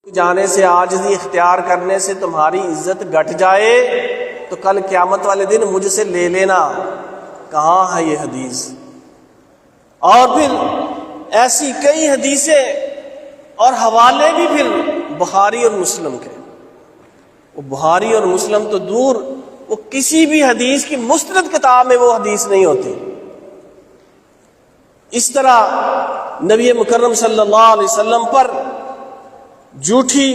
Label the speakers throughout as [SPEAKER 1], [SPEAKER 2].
[SPEAKER 1] جانے سے عاجزی اختیار کرنے سے تمہاری عزت گھٹ جائے تو کل قیامت والے دن مجھ سے لے لینا۔ کہاں ہے یہ حدیث؟ اور پھر ایسی کئی حدیثیں اور حوالے بھی پھر بخاری اور مسلم کے۔ وہ بخاری اور مسلم تو دور، وہ کسی بھی حدیث کی مستند کتاب میں وہ حدیث نہیں ہوتی۔ اس طرح نبی مکرم صلی اللہ علیہ وسلم پر جھوٹی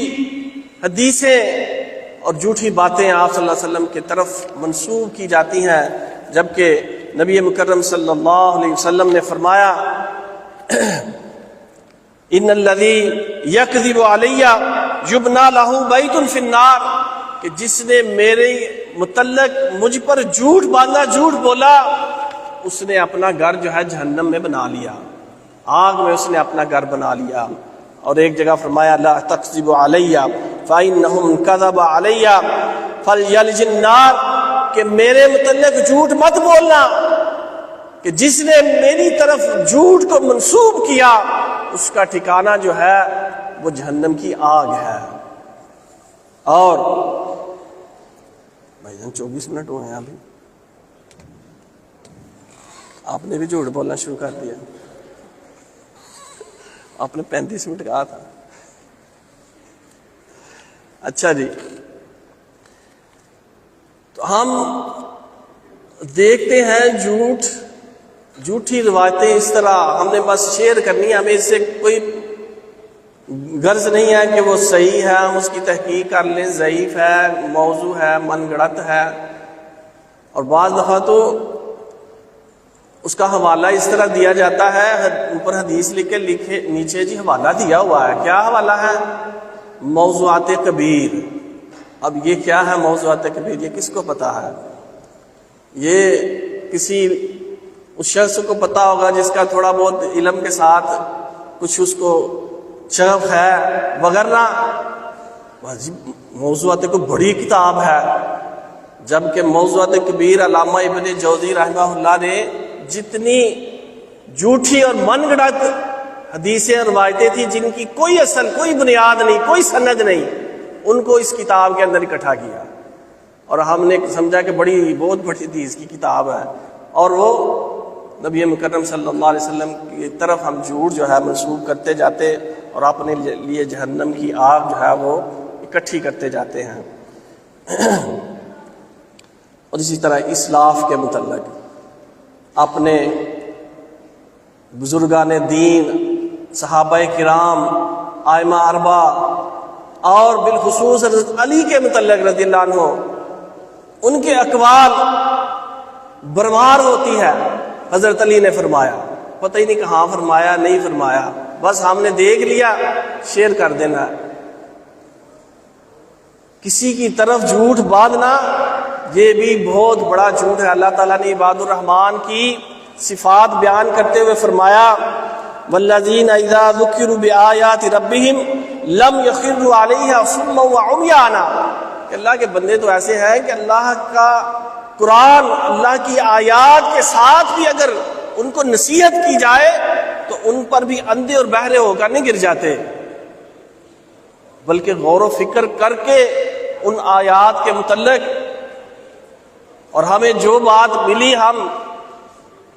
[SPEAKER 1] حدیثیں اور جھوٹی باتیں آپ صلی اللہ علیہ وسلم کی طرف منسوب کی جاتی ہیں، جبکہ نبی مکرم صلی اللہ علیہ وسلم نے فرمایا ان الذی یکذب علی یبنی لہ بیت فی النار، کہ جس نے میرے متعلق مجھ پر جھوٹ باندھا، جھوٹ بولا، اس نے اپنا گھر جو ہے جہنم میں بنا لیا، آگ میں اس نے اپنا گھر بنا لیا۔ اور ایک جگہ فرمایا لا تکذب علی فإنہم کذب علی فلیلج النار، کہ میرے متعلق جھوٹ مت بولنا، کہ جس نے میری طرف جھوٹ کو منسوب کیا اس کا ٹھکانہ جو ہے وہ جہنم کی آگ ہے۔ اور بھائی جان 24 منٹ ہوئے ہیں ابھی، آپ نے بھی جھوٹ بولنا شروع کر دیا۔ آپ نے 35 منٹ کہا تھا۔ اچھا جی، تو ہم دیکھتے ہیں جھوٹی روایتیں اس طرح ہم نے بس شیئر کرنی ہے، ہمیں اس سے کوئی غرض نہیں ہے کہ وہ صحیح ہے، ہم اس کی تحقیق کر لیں، ضعیف ہے، موضوع ہے، من گڑت ہے۔ اور بعض دفعہ تو اس کا حوالہ اس طرح دیا جاتا ہے، اوپر حدیث لکھے نیچے جی حوالہ دیا ہوا ہے۔ کیا حوالہ ہے؟ موضوعات کبیر۔ اب یہ کیا ہے موضوعات کبیر؟ یہ کس کو پتا ہے؟ یہ کسی اس شخص کو پتا ہوگا جس کا تھوڑا بہت علم کے ساتھ کچھ اس کو شغف ہے، وغیرہ موضوعات کو بڑی کتاب ہے، جبکہ موضوعات کبیر علامہ ابن جوزی رحمہ اللہ نے جتنی جھوٹی اور من گڑت حدیثیں اور روایتیں تھیں جن کی کوئی اصل، کوئی بنیاد نہیں، کوئی سند نہیں، ان کو اس کتاب کے اندر اکٹھا کیا، اور ہم نے سمجھا کہ بہت بڑی حدیث کی کتاب ہے، اور وہ نبی مکرم صلی اللہ علیہ وسلم کی طرف ہم جھوٹ جو ہے منسوب کرتے جاتے اور اپنے لیے جہنم کی آگ جو ہے وہ اکٹھی کرتے جاتے ہیں۔ اور اسی طرح اسلاف کے متعلق اپنے بزرگان دین، صحابہ کرام، ائمہ اربعہ اور بالخصوص حضرت علی کے متعلق رضی اللہ عنہ، ان کے اقوال برمار ہوتی ہے۔ حضرت علی نے فرمایا، پتہ ہی نہیں کہاں فرمایا، نہیں فرمایا، بس ہم نے دیکھ لیا، شیئر کر دینا۔ کسی کی طرف جھوٹ باندھنا یہ بھی بہت بڑا جھوٹ ہے۔ اللہ تعالیٰ نے عباد الرحمن کی صفات بیان کرتے ہوئے فرمایا والذین اذا ذکروا بآیات ربہم لم یخروا علیہا صما وعمیانا، کہ اللہ کے بندے تو ایسے ہیں کہ اللہ کا قرآن، اللہ کی آیات کے ساتھ بھی اگر ان کو نصیحت کی جائے تو ان پر بھی اندھے اور بہرے ہو کر نہیں گر جاتے، بلکہ غور و فکر کر کے ان آیات کے متعلق، اور ہمیں جو بات ملی ہم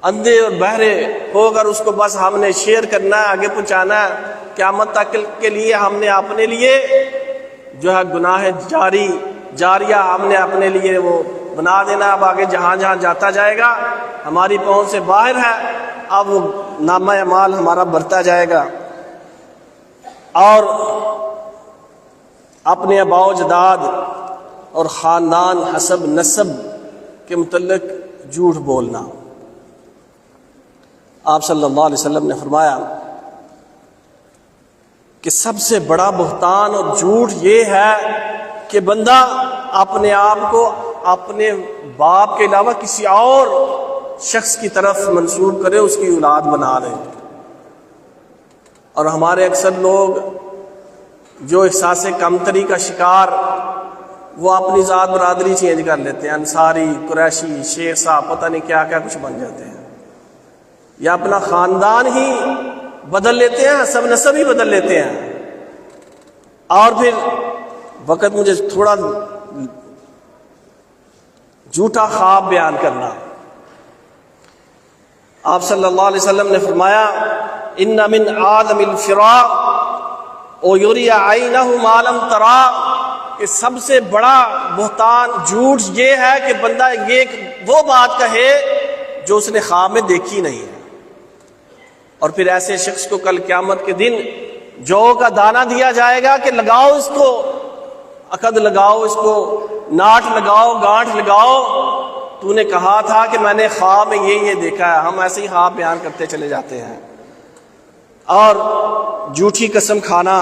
[SPEAKER 1] اندھے اور بہرے ہو کر اس کو بس ہم نے شیئر کرنا ہے، آگے پہنچانا ہے۔ قیامت تک کے لیے ہم نے اپنے لیے جو ہے گناہ جاریہ ہم نے اپنے لیے وہ بنا دینا۔ اب آگے جہاں جہاں جاتا جائے گا ہماری پہنچ سے باہر ہے، اب وہ نامہ اعمال ہمارا بڑھتا جائے گا۔ اور اپنے آباء و اجداد اور خاندان، حسب نسب کے متعلق جھوٹ بولنا۔ آپ صلی اللہ علیہ وسلم نے فرمایا کہ سب سے بڑا بہتان اور جھوٹ یہ ہے کہ بندہ اپنے آپ کو اپنے باپ کے علاوہ کسی اور شخص کی طرف منسوب کرے، اس کی اولاد بنا لے۔ اور ہمارے اکثر لوگ جو احساس کمتری کا شکار، وہ اپنی ذات برادری چینج کر لیتے ہیں، انصاری، قریشی، شیخ صاحب، پتہ نہیں کیا کیا کچھ بن جاتے ہیں، یا اپنا خاندان ہی بدل لیتے ہیں، حسب نسب ہی بدل لیتے ہیں۔ اور پھر وقت مجھے تھوڑا جھوٹا خواب بیان کرنا. آپ صلی اللہ علیہ وسلم نے فرمایا ان من آدم الفراق او یری عینہ ما لم ترا، کہ سب سے بڑا بہتان جھوٹ یہ ہے کہ بندہ یہ وہ بات کہے جو اس نے خواب میں دیکھی نہیں ہے. اور پھر ایسے شخص کو کل قیامت کے دن جو کا دانہ دیا جائے گا کہ لگاؤ اس کو، عقد لگاؤ اس کو، ناٹ لگاؤ، گانٹھ لگاؤ، تو نے کہا تھا کہ میں نے خواب میں یہ دیکھا ہے. ہم ایسے ہی خواب بیان کرتے چلے جاتے ہیں. اور جھوٹی قسم کھانا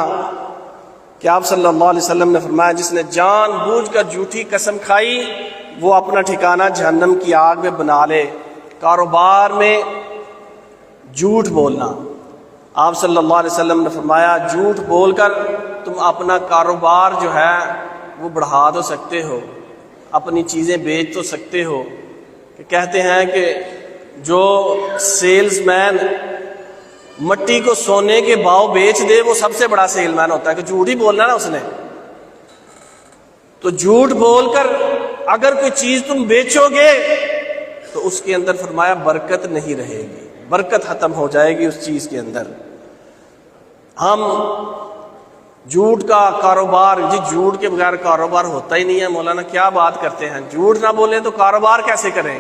[SPEAKER 1] کہ آپ صلی اللہ علیہ وسلم نے فرمایا جس نے جان بوجھ کر جھوٹی قسم کھائی وہ اپنا ٹھکانہ جہنم کی آگ میں بنا لے. کاروبار میں جھوٹ بولنا، آپ صلی اللہ علیہ وسلم نے فرمایا جھوٹ بول کر تم اپنا کاروبار جو ہے وہ بڑھا تو سکتے ہو، اپنی چیزیں بیچ تو سکتے ہو. کہ کہتے ہیں کہ جو سیلز مین مٹی کو سونے کے بھاؤ بیچ دے وہ سب سے بڑا سیل مین ہوتا ہے، کہ جھوٹ ہی بولنا نا اس نے. تو جھوٹ بول کر اگر کوئی چیز تم بیچو گے تو اس کے اندر فرمایا برکت نہیں رہے گی، برکت ختم ہو جائے گی اس چیز کے اندر. ہم جھوٹ کا کاروبار، جی جھوٹ کے بغیر کاروبار ہوتا ہی نہیں ہے. مولانا کیا بات کرتے ہیں، جھوٹ نہ بولیں تو کاروبار کیسے کریں.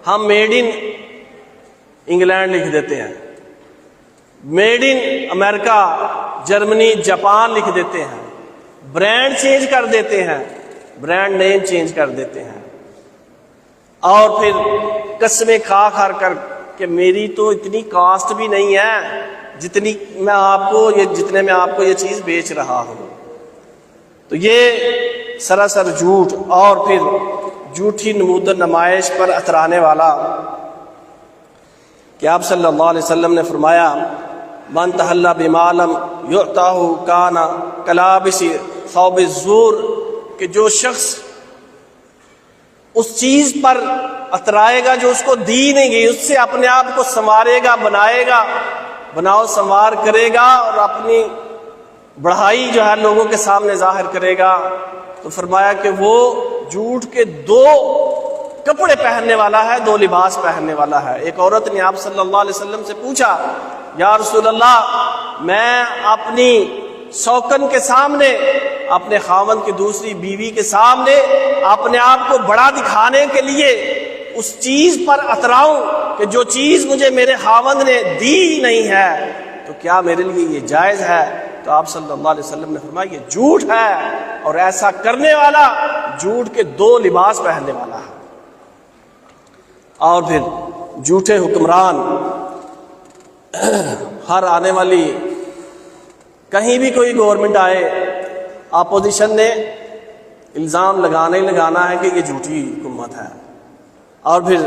[SPEAKER 1] ہم میڈ ان انگلینڈ لکھ دیتے ہیں، made in America, Germany, Japan لکھ دیتے ہیں، برانڈ چینج کر دیتے ہیں، برانڈ نیم چینج کر دیتے ہیں. اور پھر قسمیں کھا کر کہ میری تو اتنی کاسٹ بھی نہیں ہے جتنے میں آپ کو یہ چیز بیچ رہا ہوں. تو یہ سراسر جھوٹ. اور پھر جھوٹی نمود و نمائش پر اترانے والا کہ آپ صلی اللہ علیہ وسلم نے فرمایا من تحلی بما لم یعطہ کان کلابس ثوب الزور، کہ جو شخص اس چیز پر اترائے گا جو اس کو دی نہیں گئی، اس سے اپنے آپ کو سنوارے گا، بنائے گا، بناؤ سنوار کرے گا اور اپنی بڑھائی جو ہے لوگوں کے سامنے ظاہر کرے گا، تو فرمایا کہ وہ جھوٹ کے دو کپڑے پہننے والا ہے، دو لباس پہننے والا ہے. ایک عورت نے آپ صلی اللہ علیہ وسلم سے پوچھا یا رسول اللہ میں اپنی سوکن کے سامنے، اپنے خاوند کی دوسری بیوی کے سامنے اپنے آپ کو بڑا دکھانے کے لیے اس چیز پر اتراؤں کہ جو چیز مجھے میرے خاوند نے دی نہیں ہے، تو کیا میرے لیے یہ جائز ہے؟ تو آپ صلی اللہ علیہ وسلم نے فرمایا یہ جھوٹ ہے، اور ایسا کرنے والا جھوٹ کے دو لباس پہننے والا ہے. اور پھر جھوٹے حکمران، ہر آنے والی کہیں بھی کوئی گورنمنٹ آئے اپوزیشن نے الزام لگانا ہی لگانا ہے کہ یہ جھوٹی حکومت ہے. اور پھر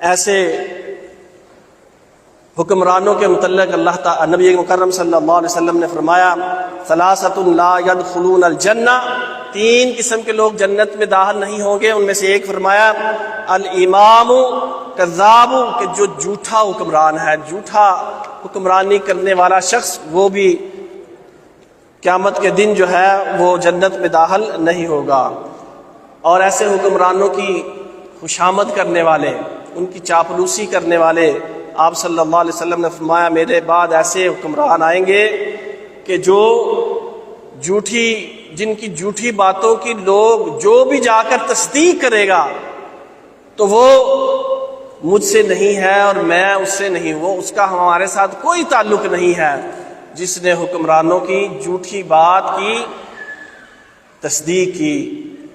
[SPEAKER 1] ایسے حکمرانوں کے متعلق اللہ تعالی نبی مکرم صلی اللہ علیہ وسلم نے فرمایا ثلاثۃ لا يدخلون الجنہ، تین قسم کے لوگ جنت میں داخل نہیں ہوں گے. ان میں سے ایک فرمایا الامام کذاب، کہ جو جھوٹا حکمران ہے، جھوٹا حکمرانی کرنے والا شخص، وہ بھی قیامت کے دن جو ہے وہ جنت میں داخل نہیں ہوگا. اور ایسے حکمرانوں کی خوشامد کرنے والے، ان کی چاپلوسی کرنے والے، آپ صلی اللہ علیہ وسلم نے فرمایا میرے بعد ایسے حکمران آئیں گے کہ جو جن کی جھوٹی باتوں کی لوگ جو بھی جا کر تصدیق کرے گا تو وہ مجھ سے نہیں ہے اور میں اس سے نہیں، وہ اس کا ہمارے ساتھ کوئی تعلق نہیں ہے. جس نے حکمرانوں کی جھوٹی بات کی تصدیق کی،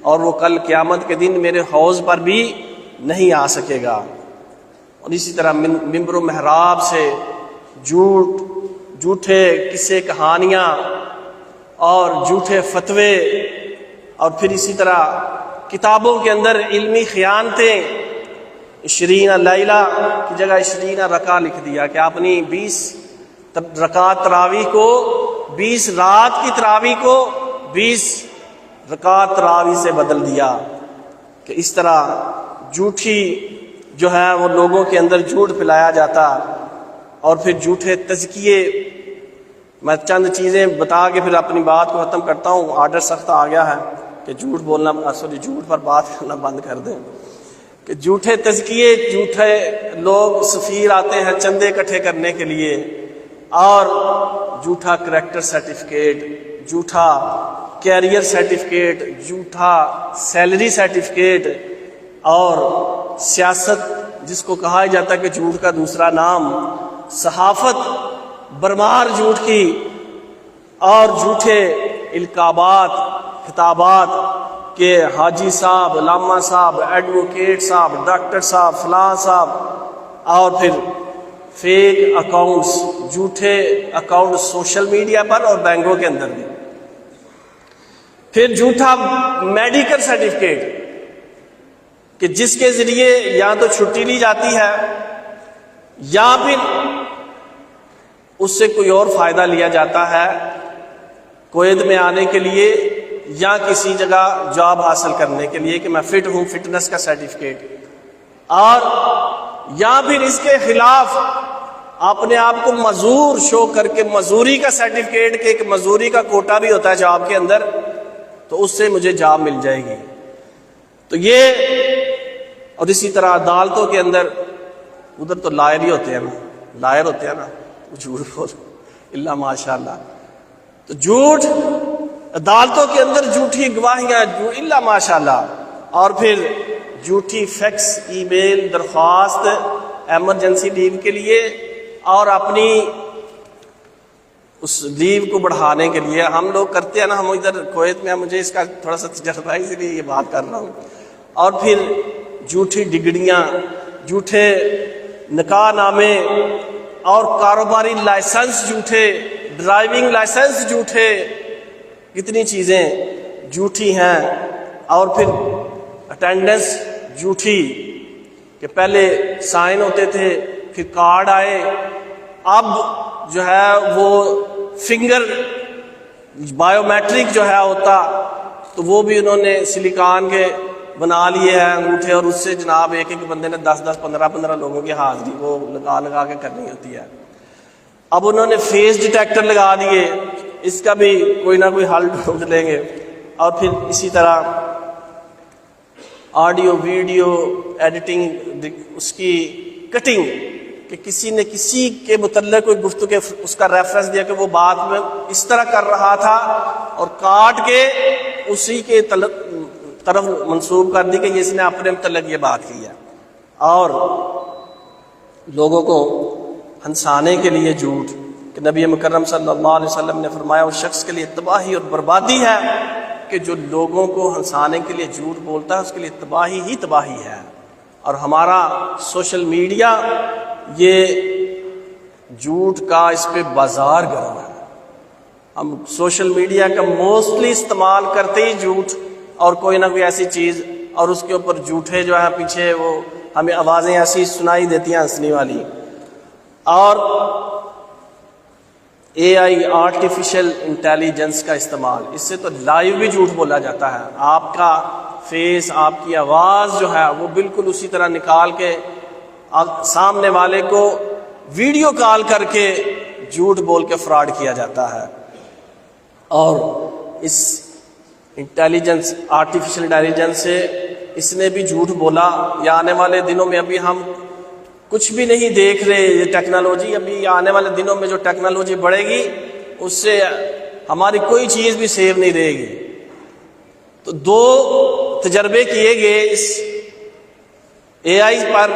[SPEAKER 1] اور وہ کل قیامت کے دن میرے حوض پر بھی نہیں آ سکے گا. اور اسی طرح ممبر و محراب سے جھوٹے قصے کہانیاں اور جھوٹے فتوے، اور پھر اسی طرح کتابوں کے اندر علمی خیانتیں. 20 لیلہ کی جگہ 20 رکعہ لکھ دیا کہ اپنی 20 رکعت تراویح کو 20 رات کی تراویح کو 20 رکعت تراویح سے بدل دیا. کہ اس طرح جھوٹی جو ہے وہ لوگوں کے اندر جھوٹ پھیلایا جاتا. اور پھر جھوٹے تزکیے میں چند چیزیں بتا کے پھر اپنی بات کو ختم کرتا ہوں. آرڈر سخت آ گیا ہے کہ جھوٹ بولنا، جھوٹ پر بات کرنا بند کر دیں. کہ جھوٹے تزکیے، جھوٹے لوگ سفیر آتے ہیں چندے اکٹھے کرنے کے لیے، اور جھوٹا کریکٹر سرٹیفکیٹ، جھوٹا کیریئر سرٹیفکیٹ، جھوٹا سیلری سرٹیفکیٹ، اور سیاست جس کو کہا جاتا ہے کہ جھوٹ کا دوسرا نام، صحافت برمار جھوٹ کی، اور جھوٹے القابات، خطابات کہ حاجی صاحب، علامہ صاحب، ایڈوکیٹ صاحب، ڈاکٹر صاحب، فلاں صاحب، اور پھر فیک اکاؤنٹس، جھوٹے اکاؤنٹ سوشل میڈیا پر اور بینکوں کے اندر بھی. پھر جھوٹا میڈیکل سرٹیفکیٹ کہ جس کے ذریعے یا تو چھٹی لی جاتی ہے یا پھر اس سے کوئی اور فائدہ لیا جاتا ہے کویت میں آنے کے لیے یا کسی جگہ جاب حاصل کرنے کے لیے کہ میں فٹ ہوں، فٹنس کا سرٹیفکیٹ. اور یا پھر اس کے خلاف اپنے آپ کو مزدور شو کر کے مزدوری کا سرٹیفکیٹ کہ ایک مزدوری کا کوٹا بھی ہوتا ہے جاب کے اندر، تو اس سے مجھے جاب مل جائے گی. تو یہ، اور اسی طرح عدالتوں کے اندر، ادھر تو لائر ہی ہوتے ہیں نا، لائر ہوتے ہیں نا، جھوٹ بول اللہ ماشاء اللہ. تو جھوٹ عدالتوں کے اندر، جھوٹی گواہیاں اللہ ماشاء اللہ، اور پھر جھوٹی فیکس ای میل درخواست ایمرجنسی لیو کے لیے اور اپنی اس لیو کو بڑھانے کے لیے. ہم لوگ کرتے ہیں نا، ہم ادھر کویت میں، مجھے اس کا تھوڑا سا تجربہ ہے اس لیے یہ بات کر رہا ہوں. اور پھر جھوٹی ڈگریاں، جھوٹے نکاح نامے اور کاروباری لائسنس جھوٹے، ڈرائیونگ لائسنس جھوٹے، کتنی چیزیں جھوٹی ہیں. اور پھر اٹینڈنس جھوٹی کہ پہلے سائن ہوتے تھے، پھر کارڈ آئے، اب جو ہے وہ فنگر بایو میٹرک جو ہے ہوتا، تو وہ بھی انہوں نے سلیکان کے بنا لیے ہیں انگوٹھے، اور اس سے جناب ایک ایک بندے نے 10 15 لوگوں کی حاضری وہ لگا کے کرنی ہوتی ہے. اب انہوں نے فیس ڈیٹیکٹر لگا دیے، اس کا بھی کوئی نہ کوئی حل ڈھونڈ لیں گے. اور پھر اسی طرح آڈیو ویڈیو ایڈیٹنگ، اس کی کٹنگ کہ کسی نے کسی کے متعلق کوئی گفتگو اس کا ریفرنس دیا کہ وہ بات میں اس طرح کر رہا تھا، اور کاٹ کے اسی کے طرف منسوب کر دی کہ اس نے اپنے متعلق یہ بات کی ہے. اور لوگوں کو ہنسانے کے لیے جھوٹ کہ نبی مکرم صلی اللہ علیہ وسلم نے فرمایا اس شخص کے لیے تباہی اور بربادی ہے کہ جو لوگوں کو ہنسانے کے لیے جھوٹ بولتا ہے، اس کے لیے تباہی ہی تباہی ہے. اور ہمارا سوشل میڈیا یہ جھوٹ کا، اس پہ بازار گرم ہے. ہم سوشل میڈیا کا موسٹلی استعمال کرتے ہی جھوٹ اور کوئی نہ کوئی ایسی چیز، اور اس کے اوپر جھوٹے جو ہے پیچھے وہ ہمیں آوازیں ایسی سنائی دیتی ہیں ہنسنے والی. اور اے آئی آرٹیفیشل انٹیلیجنس کا استعمال، اس سے تو لائیو بھی جھوٹ بولا جاتا ہے. آپ کا فیس، آپ کی آواز جو ہے وہ بالکل اسی طرح نکال کے سامنے والے کو ویڈیو کال کر کے جھوٹ بول کے فراڈ کیا جاتا ہے. اور اس انٹیلیجنس، آرٹیفیشل انٹیلیجنس سے اس نے بھی جھوٹ بولا. یا آنے والے دنوں میں، ابھی ہم کچھ بھی نہیں دیکھ رہے یہ ٹیکنالوجی، ابھی آنے والے دنوں میں جو ٹیکنالوجی بڑھے گی اس سے ہماری کوئی چیز بھی سیو نہیں رہے گی. تو 2 تجربے کیے گئے اس اے آئی پر،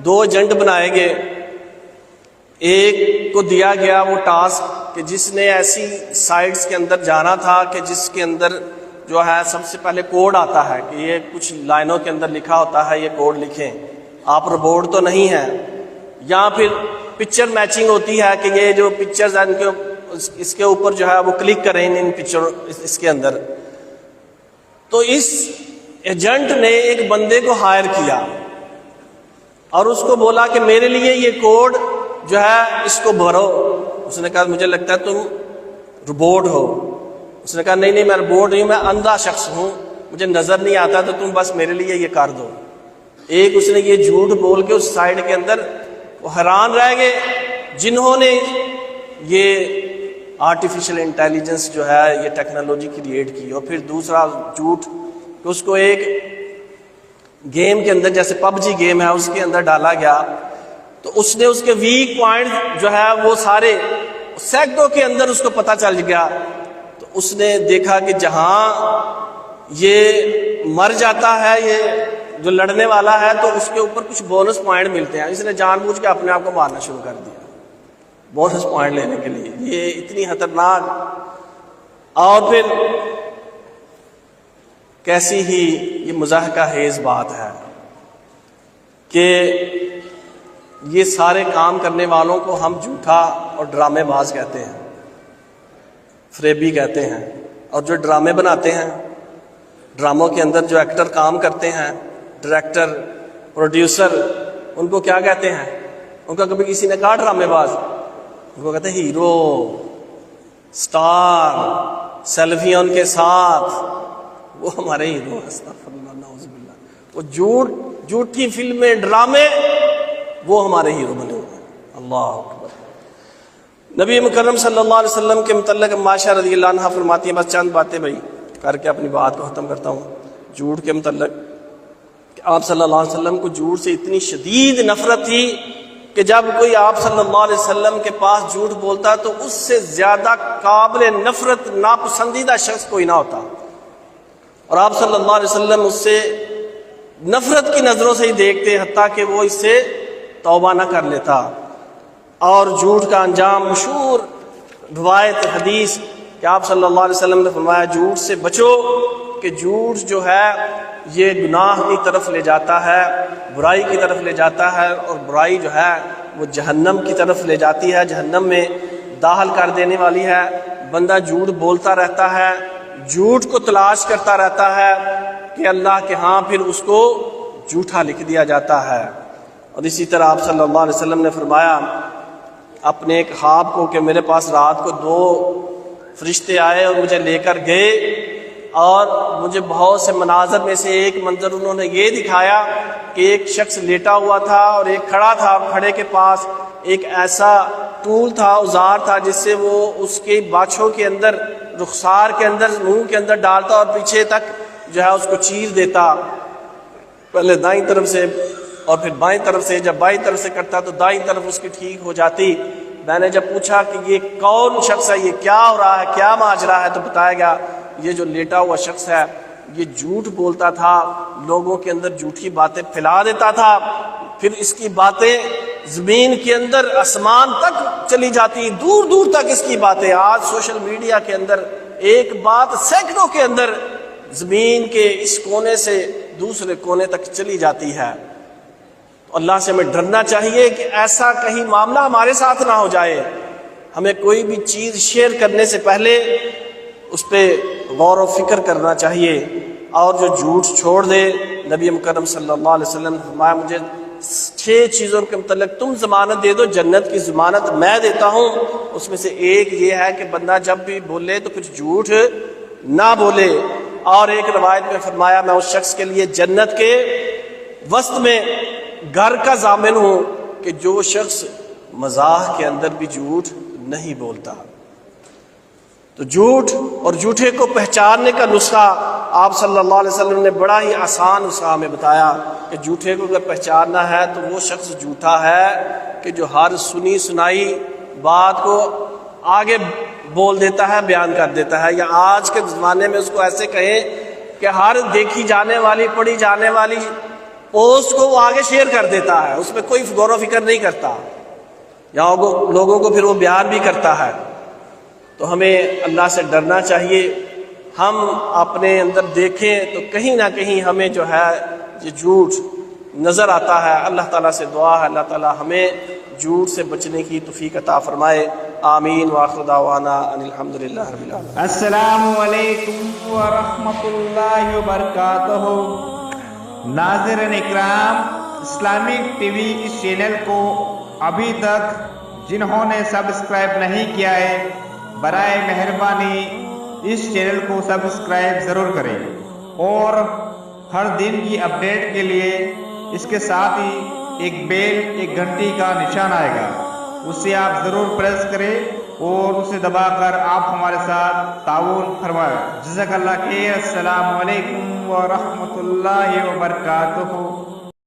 [SPEAKER 1] 2 ایجنٹ بنائے گئے. ایک کو دیا گیا وہ ٹاسک کہ جس نے ایسی سائٹس کے اندر جانا تھا کہ جس کے اندر جو ہے سب سے پہلے کوڈ آتا ہے کہ یہ کچھ لائنوں کے اندر لکھا ہوتا ہے، یہ کوڈ لکھیں، آپ روبوٹ تو نہیں ہیں. یا پھر پکچر میچنگ ہوتی ہے کہ یہ جو پکچرز ہیں اس کے اوپر جو ہے وہ کلک کریں ان پکچر اس کے اندر. تو اس ایجنٹ نے ایک بندے کو ہائر کیا اور اس کو بولا کہ میرے لیے یہ کوڈ جو ہے اس کو بھرو. اس نے کہا مجھے لگتا ہے تم روبوٹ ہو. اس نے کہا نہیں میں روبوٹ نہیں ہوں، میں اندھا شخص ہوں، مجھے نظر نہیں آتا، تو تم بس میرے لیے یہ کر دو. ایک اس نے یہ جھوٹ بول کے اس سائٹ کے اندر وہ حیران رہ گئے جنہوں نے یہ آرٹیفیشل انٹیلیجنس جو ہے یہ ٹیکنالوجی کریٹ کی. اور پھر دوسرا جھوٹ کہ اس کو ایک گیم کے اندر جیسے پب جی گیم ہے اس کے اندر ڈالا گیا تو اس نے اس کے ویک پوائنٹ جو ہے وہ سارے سیکنڈوں کے اندر اس کو پتہ چل گیا. تو اس نے دیکھا کہ جہاں یہ مر جاتا ہے یہ جو لڑنے والا ہے تو اس کے اوپر کچھ بونس پوائنٹ ملتے ہیں. اس نے جان بوجھ کے اپنے آپ کو مارنا شروع کر دیا بونس پوائنٹ لینے کے لیے. یہ اتنی خطرناک اور پھر کیسی ہی یہ مضحکہ خیز بات ہے کہ یہ سارے کام کرنے والوں کو ہم جھوٹا اور ڈرامے باز کہتے ہیں, فریبی کہتے ہیں. اور جو ڈرامے بناتے ہیں, ڈراموں کے اندر جو ایکٹر کام کرتے ہیں, ڈائریکٹر, پروڈیوسر, ان کو کیا کہتے ہیں؟ ان کا کبھی کسی نے کہا ڈرامے باز؟ ان کو کہتے ہیں ہیرو, سٹار, سیلفیاں ان کے ساتھ, وہ ہمارے ہیرو. استغفر اللہ, نعوذ باللہ. وہ جھوٹی فلمیں, ڈرامے, وہ ہمارے ہیرو بنے ہوئے ہیں. اللہ اکبر. نبی مکرم صلی اللہ علیہ وسلم کے متعلق معاشہ رضی اللہ عنہ فرماتی ہیں, بس چند باتیں بھائی کر کے اپنی بات کو ختم کرتا ہوں. جھوٹ کے متعلق کہ آپ صلی اللہ علیہ وسلم کو جھوٹ سے اتنی شدید نفرت تھی کہ جب کوئی آپ صلی اللہ علیہ وسلم کے پاس جھوٹ بولتا تو اس سے زیادہ قابل نفرت ناپسندیدہ شخص کوئی نہ ہوتا. اور آپ صلی اللہ علیہ وسلم اس سے نفرت کی نظروں سے ہی دیکھتے, حتیٰ کہ وہ اس سے توبہ نہ کر لیتا. اور جھوٹ کا انجام, مشہور روایت حدیث کہ آپ صلی اللہ علیہ وسلم نے فرمایا جھوٹ سے بچو کہ جھوٹ جو ہے یہ گناہ کی طرف لے جاتا ہے, برائی کی طرف لے جاتا ہے, اور برائی جو ہے وہ جہنم کی طرف لے جاتی ہے, جہنم میں داخل کر دینے والی ہے. بندہ جھوٹ بولتا رہتا ہے, جھوٹ کو تلاش کرتا رہتا ہے کہ اللہ کے ہاں پھر اس کو جھوٹا لکھ دیا جاتا ہے. اور اسی طرح آپ صلی اللہ علیہ وسلم نے فرمایا اپنے ایک خواب کو کہ میرے پاس رات کو 2 فرشتے آئے اور مجھے لے کر گئے, اور مجھے بہت سے مناظر میں سے ایک منظر انہوں نے یہ دکھایا کہ ایک شخص لیٹا ہوا تھا اور ایک کھڑا تھا. کھڑے کے پاس ایک ایسا ٹول تھا, اوزار تھا, جس سے وہ اس کے باچھوں کے اندر, رخسار کے اندر, منہ کے اندر ڈالتا اور پیچھے تک جو ہے اس کو چیر دیتا, پہلے دائیں طرف سے اور پھر بائیں طرف سے. جب بائیں طرف سے کرتا تو دائیں طرف اس کی ٹھیک ہو جاتی. میں نے جب پوچھا کہ یہ کون شخص ہے, یہ کیا ہو رہا ہے, کیا ماجرا ہے, تو بتایا گیا یہ جو لیٹا ہوا شخص ہے یہ جھوٹ بولتا تھا, لوگوں کے اندر جھوٹی باتیں پھیلا دیتا تھا, پھر اس کی باتیں زمین کے اندر آسمان تک چلی جاتی, دور دور تک اس کی باتیں. آج سوشل میڈیا کے اندر ایک بات سینکڑوں کے اندر زمین کے اس کونے سے دوسرے کونے تک چلی جاتی ہے. تو اللہ سے ہمیں ڈرنا چاہیے کہ ایسا کہیں معاملہ ہمارے ساتھ نہ ہو جائے. ہمیں کوئی بھی چیز شیئر کرنے سے پہلے اس پہ غور و فکر کرنا چاہیے, اور جو جھوٹ چھوڑ دے. نبی مکرم صلی اللہ علیہ وسلم نے فرمایا مجھے 6 چیزوں کے متعلق تم ضمانت دے دو, جنت کی ضمانت میں دیتا ہوں. اس میں سے ایک یہ ہے کہ بندہ جب بھی بولے تو کچھ جھوٹ نہ بولے. اور ایک روایت میں فرمایا میں اس شخص کے لیے جنت کے وسط میں گھر کا ضامن ہوں کہ جو شخص مزاح کے اندر بھی جھوٹ نہیں بولتا. تو جھوٹ اور جھوٹے کو پہچاننے کا نسخہ آپ صلی اللہ علیہ وسلم نے بڑا ہی آسان نسخہ ہمیں بتایا کہ جھوٹے کو اگر پہچاننا ہے تو وہ شخص جھوٹا ہے کہ جو ہر سنی سنائی بات کو آگے بول دیتا ہے, بیان کر دیتا ہے. یا آج کے زمانے میں اس کو ایسے کہیں کہ ہر دیکھی جانے والی, پڑھی جانے والی پوسٹ کو وہ آگے شیئر کر دیتا ہے, اس میں کوئی غور و فکر نہیں کرتا, یا لوگوں کو پھر وہ بیان بھی کرتا ہے. تو ہمیں اللہ سے ڈرنا چاہیے. ہم اپنے اندر دیکھیں تو کہیں نہ کہیں ہمیں جو ہے یہ جھوٹ نظر آتا ہے. اللہ تعالیٰ سے دعا ہے اللہ تعالیٰ ہمیں جھوٹ سے بچنے کی توفیق عطا فرمائے. آمین. وآخر دعوانا ان الحمدللہ رب العالمین.
[SPEAKER 2] السلام علیکم ورحمۃ اللہ وبرکاتہ. ناظرین اکرام, اسلامک ٹی وی اس چینل کو ابھی تک جنہوں نے سبسکرائب نہیں کیا ہے برائے مہربانی اس چینل کو سبسکرائب ضرور کریں, اور ہر دن کی اپڈیٹ کے لیے اس کے ساتھ ہی ایک بیل, ایک گھنٹی کا نشان آئے گا, اس سے آپ ضرور پریس کریں اور اسے دبا کر آپ ہمارے ساتھ تعاون فرمائے۔ جزاک اللہ خیر۔ السلام علیکم ورحمۃ اللہ وبرکاتہ۔